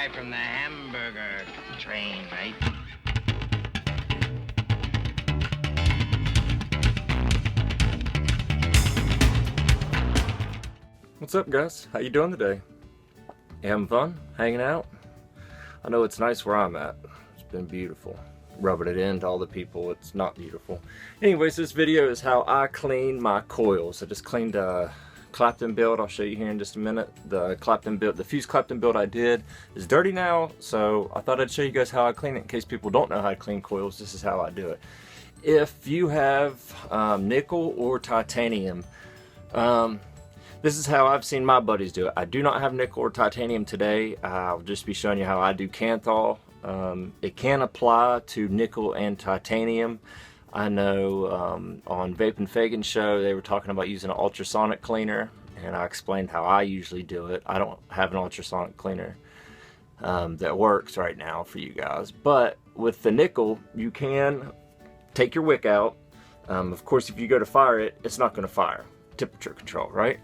guy from the hamburger train, right? What's up, guys? How you doing today? You having fun? Hanging out? I know it's nice where I'm at. It's been beautiful. Rubbing it in to all the people, it's not beautiful. Anyways, this video is how I clean my coils. I just cleaned a Clapton build. I'll show you here in just a minute. The Clapton build, the fuse Clapton build I did is dirty now, so I thought I'd show you guys how I clean it in case people don't know how to clean coils. This is how I do it. If you have nickel or titanium, this is how I've seen my buddies do it. I do not have nickel or titanium today. I'll just be showing you how I do Kanthal. It can apply to nickel and titanium. I know on Vape and Fagan show they were talking about using an ultrasonic cleaner, and I explained how I usually do it. I don't have an ultrasonic cleaner that works right now for you guys, but with the nickel you can take your wick out. Of course, if you go to fire it, it's not going to fire. Temperature control, right?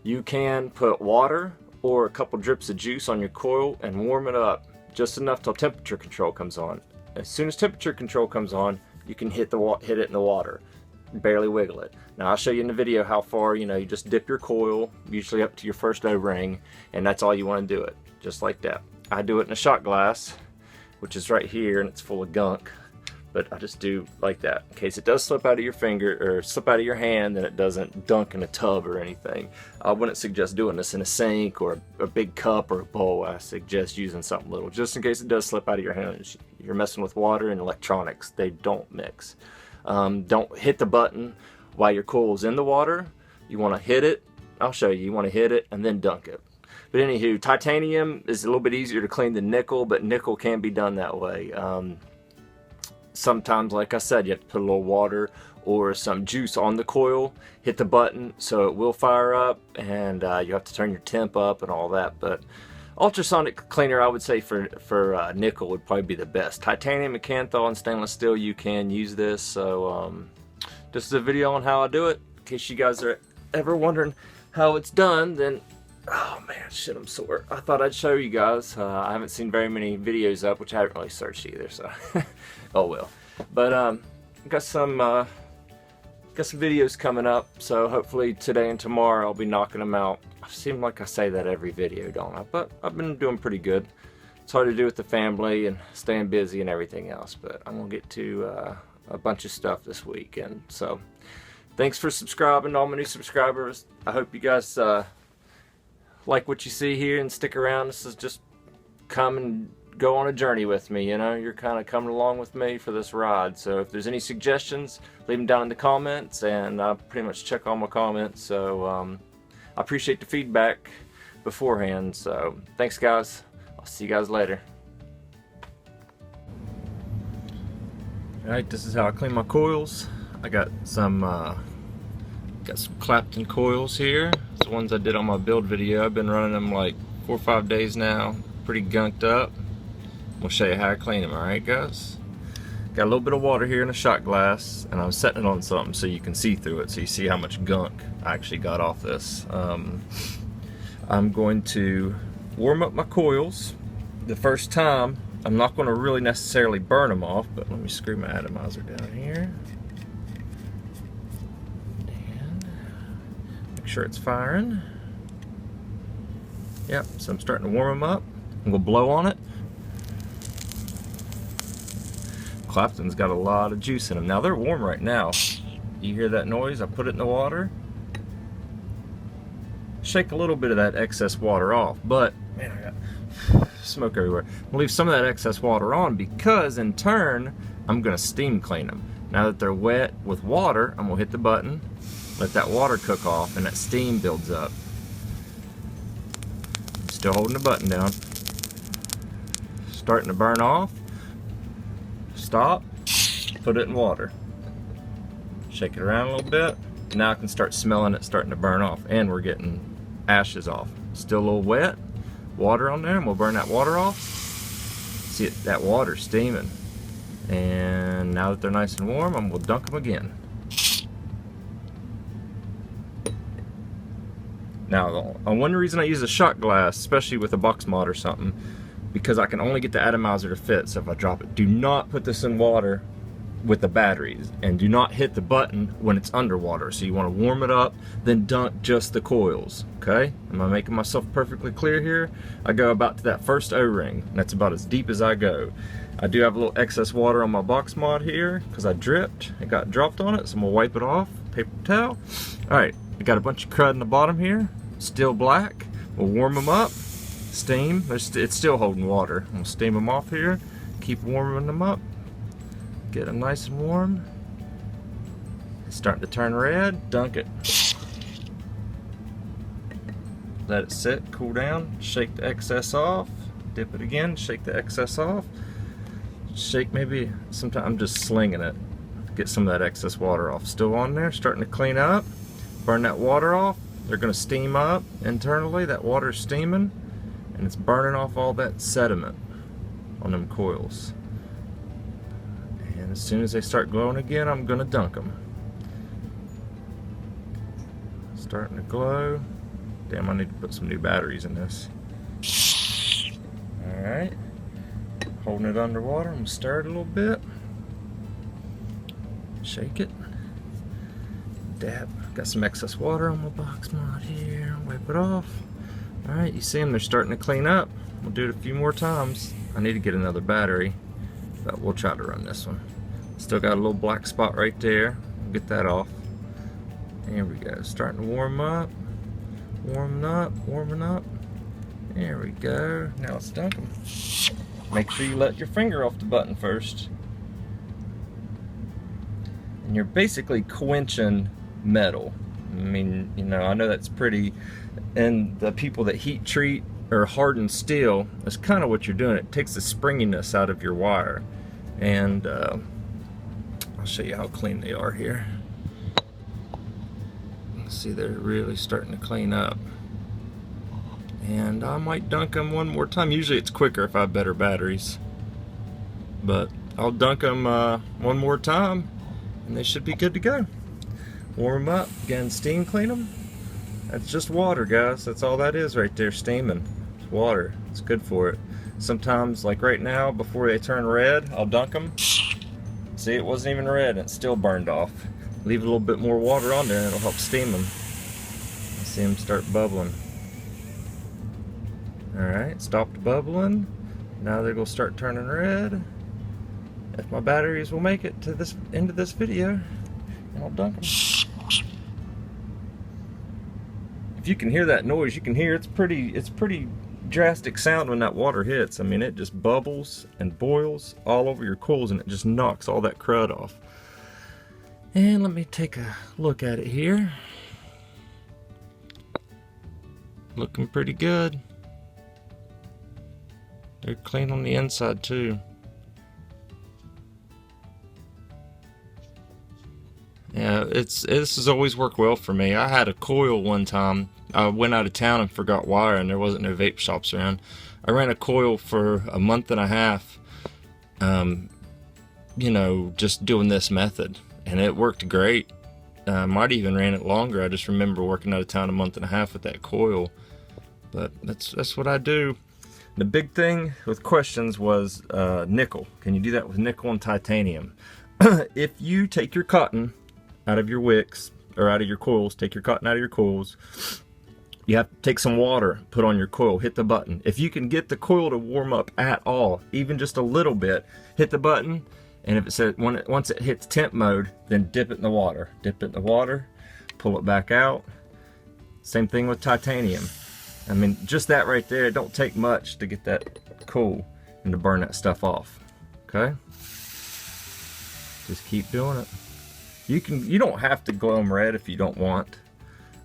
You can put water or a couple drips of juice on your coil and warm it up just enough till temperature control comes on. As soon as temperature control comes on, you can hit it in the water, barely wiggle it. Now I'll show you in the video how far. You just dip your coil usually up to your first O-ring, and that's all you want to do it, just like that. I do it in a shot glass, which is right here, and it's full of gunk. But I just do like that in case it does slip out of your finger or slip out of your hand, and it doesn't dunk in a tub or anything. I wouldn't suggest doing this in a sink or a big cup or a bowl. I suggest using something little just in case it does slip out of your hand. You're messing with water and electronics. They don't mix. Don't hit the button while your coil's in the water. You want to hit it. I'll show you. You want to hit it and then dunk it. But anywho, titanium is a little bit easier to clean than nickel, but nickel can be done that way. Sometimes, like I said, you have to put a little water or some juice on the coil, hit the button so it will fire up, and you have to turn your temp up and all that. But ultrasonic cleaner, I would say for nickel would probably be the best. Titanium and Kanthal and stainless steel, you can use this. So this is a video on how I do it. In case you guys are ever wondering how it's done, then oh man, shit, I'm sore. I thought I'd show you guys. I haven't seen very many videos up, which I haven't really searched either, so oh well. But got some videos coming up, so hopefully today and tomorrow I'll be knocking them out. I seem like I say that every video, don't I? But I've been doing pretty good. It's hard to do with the family and staying busy and everything else, but I'm gonna get to a bunch of stuff this weekend. So thanks for subscribing to all my new subscribers. I hope you guys like what you see here and stick around. This is just come and go on a journey with me. You're kind of coming along with me for this ride. So if there's any suggestions, leave them down in the comments, and I pretty much check all my comments. So I appreciate the feedback beforehand. So thanks, guys. I'll see you guys later. Alright, this is how I clean my coils. I got some Clapton coils here. It's the ones I did on my build video. I've been running them like 4 or 5 days now. Pretty gunked up. We'll show you how I clean them, alright guys? Got a little bit of water here in a shot glass, and I'm setting it on something so you can see through it, so you see how much gunk I actually got off this. I'm going to warm up my coils. The first time, I'm not going to really necessarily burn them off, but let me screw my atomizer down here. Sure it's firing. Yep, so I'm starting to warm them up. I'm gonna blow on it. Clapton's got a lot of juice in them. Now they're warm right now. You hear that noise? I put it in the water. Shake a little bit of that excess water off, but man, I got smoke everywhere. I'm gonna leave some of that excess water on because in turn, I'm gonna steam clean them. Now that they're wet with water, I'm gonna hit the button, let that water cook off, and that steam builds up. Still holding the button down. Starting to burn off. Stop. Put it in water. Shake it around a little bit. Now I can start smelling it starting to burn off, and we're getting ashes off. Still a little wet. Water on there, and we'll burn that water off. See it, that water steaming. And now that they're nice and warm, I'm gonna dunk them again. Now, one reason I use a shot glass, especially with a box mod or something, because I can only get the atomizer to fit. So if I drop it, do not put this in water with the batteries, and do not hit the button when it's underwater. So you want to warm it up, then dunk just the coils. Okay, am I making myself perfectly clear here? I go about to that first O-ring, and that's about as deep as I go. I do have a little excess water on my box mod here because I dripped. It got dropped on it, so I'm gonna wipe it off. Paper towel. All right, I got a bunch of crud in the bottom here, still black. We'll warm them up, steam. It's still holding water. I'm gonna steam them off here, keep warming them up, get them nice and warm. It's starting to turn red, dunk it. Let it sit, cool down, shake the excess off, dip it again, shake the excess off. Shake maybe, sometimes I'm just slinging it, get some of that excess water off. Still on there, starting to clean up, burn that water off. They're gonna steam up internally, that water's steaming, and it's burning off all that sediment on them coils. And as soon as they start glowing again, I'm gonna dunk them. Starting to glow. Damn, I need to put some new batteries in this. Alright. Holding it underwater, I'm gonna stir it a little bit. Shake it. Dab. Got some excess water on my box mod here. Wipe it off. Alright, you see them, they're starting to clean up. We'll do it a few more times. I need to get another battery, but we'll try to run this one. Still got a little black spot right there. We'll get that off. There we go. Starting to warm up. Warming up, warming up. There we go. Now let's dunk them. Make sure you let your finger off the button first. And you're basically quenching metal. I mean, you know, I know that's pretty, and the people that heat treat or harden steel, that's kind of what you're doing. It takes the springiness out of your wire. And I'll show you how clean they are here. See, they're really starting to clean up. And I might dunk them one more time. Usually it's quicker if I have better batteries, but I'll dunk them one more time and they should be good to go. Warm them up, again, steam clean them. That's just water, guys. That's all that is right there, steaming. It's water. It's good for it. Sometimes, like right now, before they turn red, I'll dunk them. See, it wasn't even red and it still burned off. Leave a little bit more water on there and it'll help steam them. I see them start bubbling. Alright, stopped bubbling. Now they're going to start turning red. If my batteries will make it to this end of this video, and I'll dunk them. If you can hear that noise, you can hear it's pretty drastic sound when that water hits. I mean, it just bubbles and boils all over your coils and it just knocks all that crud off. And let me take a look at it here. Looking pretty good. They're clean on the inside too. Yeah, this has always worked well for me. I had a coil one time. I went out of town and forgot wire, and there wasn't no vape shops around. I ran a coil for a month and a half, you know, just doing this method, and it worked great. Might even ran it longer. I just remember working out of town a month and a half with that coil. But that's what I do. The big thing with questions was nickel. Can you do that with nickel and titanium? If you take your cotton out of your wicks, or out of your coils, take your cotton out of your coils, you have to take some water, put on your coil, hit the button. If you can get the coil to warm up at all, even just a little bit, hit the button, and if it says, once it hits temp mode, then dip it in the water. Dip it in the water, pull it back out. Same thing with titanium. I mean, just that right there, it don't take much to get that cool and to burn that stuff off. Okay? Just keep doing it. You don't have to glow them red if you don't want.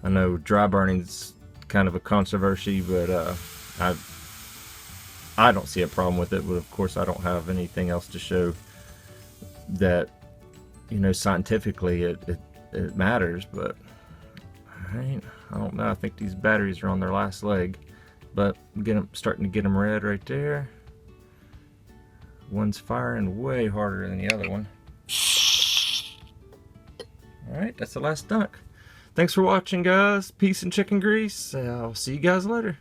I know dry burning's kind of a controversy, but I don't see a problem with it. But of course, I don't have anything else to show that, you know, scientifically it matters. But I don't know. I think these batteries are on their last leg, but starting to get them red right there. One's firing way harder than the other one. Alright, that's the last dunk. Thanks for watching, guys. Peace and chicken grease. I'll see you guys later.